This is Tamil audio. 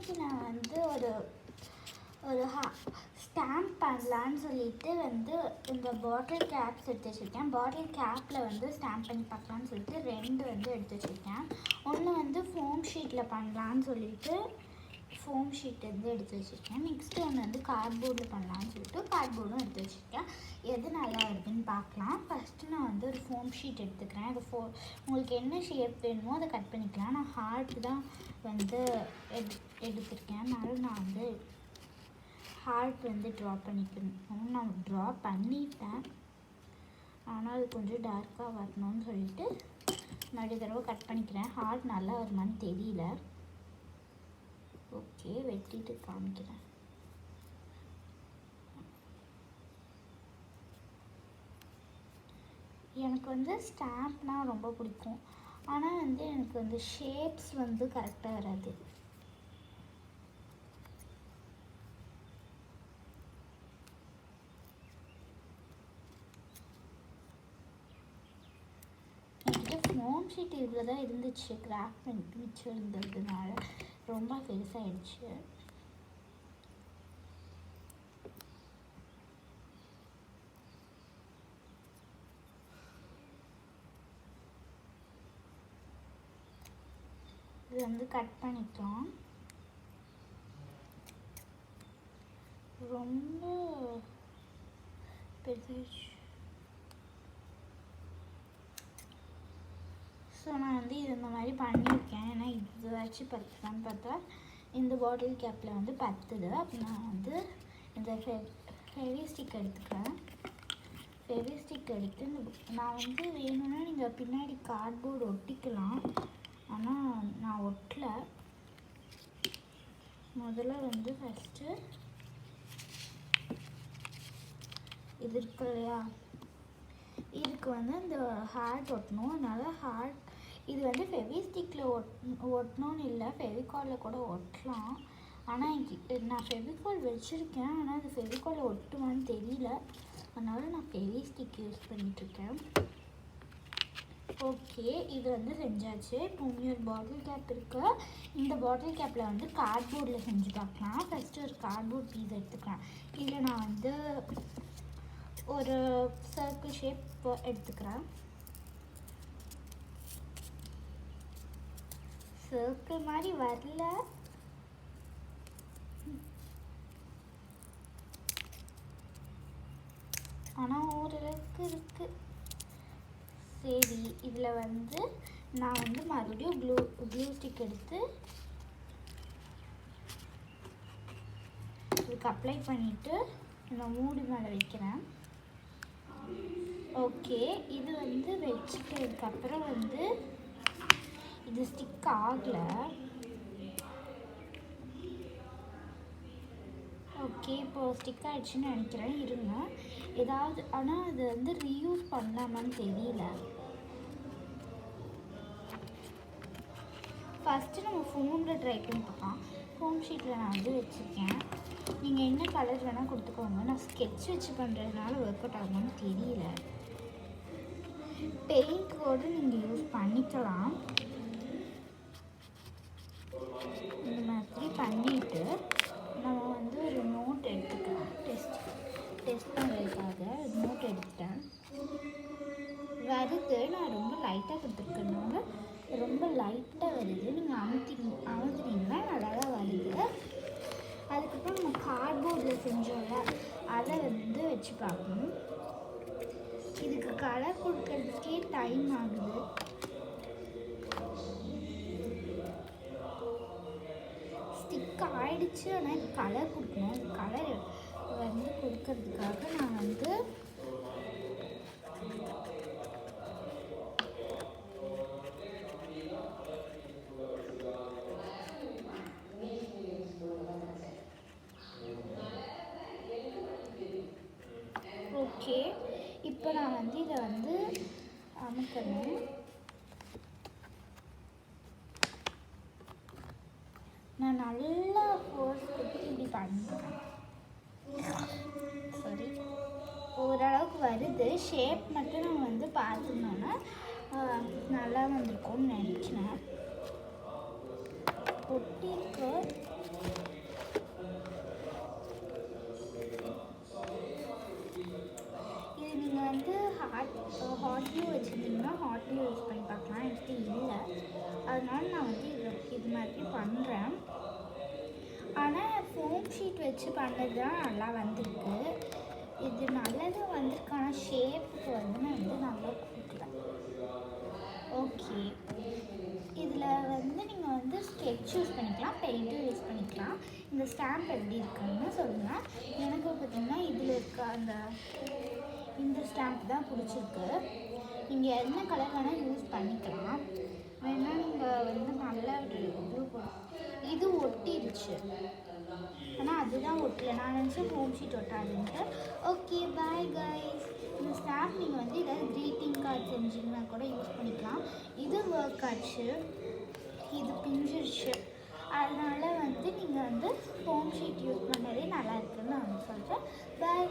இன்றைக்கி நான் வந்து ஒரு ஸ்டாம்ப் பண்ணலான்னு சொல்லிட்டு வந்து இந்த பாட்டில் கேப்ஸ் எடுத்து வச்சுருக்கேன். பாட்டில் கேப்பில் வந்து ஸ்டாம்ப் பண்ணி பார்க்கலான்னு சொல்லிட்டு 2 வந்து எடுத்து வச்சுருக்கேன். ஒன்று வந்து ஃபோம் ஷீட்டில் பண்ணலான்னு சொல்லிட்டு ஃபோம் ஷீட் வந்து எடுத்து வச்சுருக்கேன். நெக்ஸ்ட்டு ஒன்று வந்து கார்ட்போர்டில் பண்ணலான்னு சொல்லிட்டு கார்ட்போர்டும் எடுத்து வச்சுருக்கேன். எது நல்லா இருக்குதுன்னு பார்க்கலாம். ஃபஸ்ட்டு நான் வந்து ஒரு ஃபோம் ஷீட் எடுத்துக்கிறேன். அது உங்களுக்கு என்ன ஷேப் வேணுமோ அதை கட் பண்ணிக்கலாம். நான் ஹார்ட் தான் வந்து எடுத்துருக்கேன். அதனால நான் வந்து ஹார்ட் வந்து ட்ரா பண்ணிக்கணும். நான் ட்ரா பண்ணிட்டேன், ஆனால் அது கொஞ்சம் டார்க்காக வரணும்னு சொல்லிட்டு மறுபடியும் தடவை கட் பண்ணிக்கிறேன். ஹார்ட் நல்லா வருமானு தெரியல. ஓகே, வெட்டிட்டு காமிக்கிறேன். எனக்கு வந்து ஸ்டாம்ப்னால் ரொம்ப பிடிக்கும். ஆனால் வந்து எனக்கு வந்து ஷேப்ஸ் வந்து கரெக்டாக வராது. ஃபோம் ஷீட் இவ்வளோ தான் இருந்துச்சு. கிராஃப்ட் பண்ணிட்டு மிச்சம் இருந்ததுனால ரொம்ப பெருசாகிடுச்சு. இது வந்து கட் பண்ணிக்கலாம். ரொம்ப பெருசாகிடுச்சு. ஸோ நான் வந்து இது இந்த மாதிரி பண்ணியிருக்கேன். ஏன்னா இது வச்சு பத்துதான்னு பார்த்தா இந்த பாட்டில் கேப்பில் வந்து பத்துது. அப்போ நான் வந்து இந்த ஃபெவிஸ்டிக் எடுத்துக்கிறேன். ஃபெவிஸ்டிக் எடுத்து நான் வந்து வேணும்னா நீங்கள் பின்னாடி கார்ட்போர்டு ஒட்டிக்கலாம். ஆனால் நான் ஒட்டலை. முதல்ல வந்து ஃபஸ்ட்டு இது இருக்கு இல்லையா, இதுக்கு வந்து இந்த ஹார்ட் ஒட்டணும். அதனால் ஹார்ட் இது வந்து ஃபெவிஸ்டிக்கில் ஒட்டணும்னு இல்லை, ஃபெவிகாலில் கூட ஒட்டலாம். ஆனால் நான் ஃபெவிகால் வச்சுருக்கேன், ஆனால் அது ஃபெவிகாலில் ஒட்டுமான்னு தெரியல. அதனால் நான் ஃபெவிஸ்டிக் யூஸ் பண்ணிகிட்ருக்கேன். ஓகே, இது வந்து செஞ்சாச்சு. இப்போ இன்னொரு பாட்டில் கேப் இருக்குது. இந்த பாட்டில் கேப்பில் வந்து கார்ட்போர்டில் செஞ்சு பார்க்கலாம். ஃபஸ்ட்டு ஒரு கார்ட்போர்ட் பீஸ் எடுத்துக்கலாம். இதில் நான் வந்து ஒரு சர்க்கிள் ஷேப் எடுத்துக்கிறேன். சர்க்கிள் மாதிரி வரல, ஆனால் ஓரளவுக்கு இருக்குது. சரி, இதில் வந்து நான் வந்து மறுபடியும் க்ளூ ஸ்டிக் எடுத்து இதுக்கு அப்ளை பண்ணிவிட்டு நான் மூடி மேலே வைக்கிறேன். ஓகே, இது வந்து வச்சுட்டதுக்கப்புறம் வந்து இது ஸ்டிக் ஆகலை. ஓகே, இப்போது ஸ்டிக் ஆகிடுச்சுன்னு நினைக்கிறேன். இருங்க, ஏதாவது ஆனால் அது வந்து ரீயூஸ் பண்ணலாமான்னு தெரியல. ஃபஸ்ட்டு நம்ம ஃபோனில் ட்ரை பண்ணி பார்க்கலாம். ஃபோம் ஷீட்டில் நான் வந்து வச்சுருக்கேன். நீங்கள் என்ன கலர் வேணால் கொடுத்துக்கோங்க. நான் ஸ்கெட்ச் வச்சு பண்ணுறதுனால ஒர்க் அவுட் ஆகுமான்னு தெரியல. பெயிண்ட் கூட நீங்கள் யூஸ் பண்ணிக்கலாம். இந்த மாதிரி பண்ணிவிட்டு நம்ம வந்து ஒரு நோட் எடுத்துக்கலாம். டெஸ்ட் பண்ணுறதுக்காக நோட் எடுத்துட்டேன். வருது, நான் ரொம்ப லைட்டாக கொடுத்துருக்கேன்னால ரொம்ப லைட்டாக வருது. நீங்கள் அமுத்தினீங்கன்னா நல்லா தான் வருது. அதுக்கப்புறம் நம்ம கார்ட்போர்டில் செஞ்சோம்ல, அதை வந்து வச்சு பார்க்கணும். இதுக்கு கலர் கொடுக்கறதுக்கே டைம் ஆகுது. ஸ்டிக் ஆகிடுச்சு, ஆனால் இது கலர் கொடுக்கணும். கலர் வந்து கொடுக்கறதுக்காக நான் வந்து ஓகே, இப்போ நான் வந்து இதை வந்து அமுக்கணும். நான் நல்லா ஃபோர்ஸ் கொடுத்து இப்படி பண்ணுறேன். சரி, ஓரளவுக்கு வருது. ஷேப் மட்டும் நம்ம வந்து பார்த்துருந்தோன்னா நல்லா வந்திருக்கும்னு நினைக்கிறேன். ஒட்டிருக்கு. வச்சு பண்ணது தான் நல்லா வந்திருக்கு. இது நல்லது வந்திருக்கான ஷேப்புக்கு வந்து நான் வந்து நல்லா கொடுக்கல. ஓகே, இதில் வந்து நீங்கள் வந்து ஸ்கெட்ச் யூஸ் பண்ணிக்கலாம், பெயிண்ட்டும் யூஸ் பண்ணிக்கலாம். இந்த ஸ்டாம்ப் எப்படி இருக்குன்னு சொல்லுங்கள். எனக்கு பார்த்திங்கன்னா இதில் இருக்க இந்த ஸ்டாம்ப் தான் பிடிச்சிருக்கு. நீங்கள் என்ன கலர் வேணால் யூஸ் பண்ணிக்கலாம். வேணால் நீங்கள் வந்து நல்ல ஒரு இது ஒட்டிடுச்சு, ஆனால் அதுதான் ஒட்டலை. நான் நினச்சேன் ஹோம் ஷீட் ஒட்டாதுன்ட்டு. Okay, bye guys. இந்த ஸ்டாம்ப் நீங்கள் வந்து ஏதாவது க்ரீட்டிங் கார்டு செஞ்சிங்கன்னா கூட யூஸ் பண்ணிக்கலாம். இது ஒர்க் ஆச்சு, இது பிஞ்சிருச்சு. அதனால் வந்து நீங்கள் வந்து ஹோம் ஷீட் யூஸ் பண்ணதே நல்லா இருக்குதுன்னு நான் சொல்கிறேன். பாய்.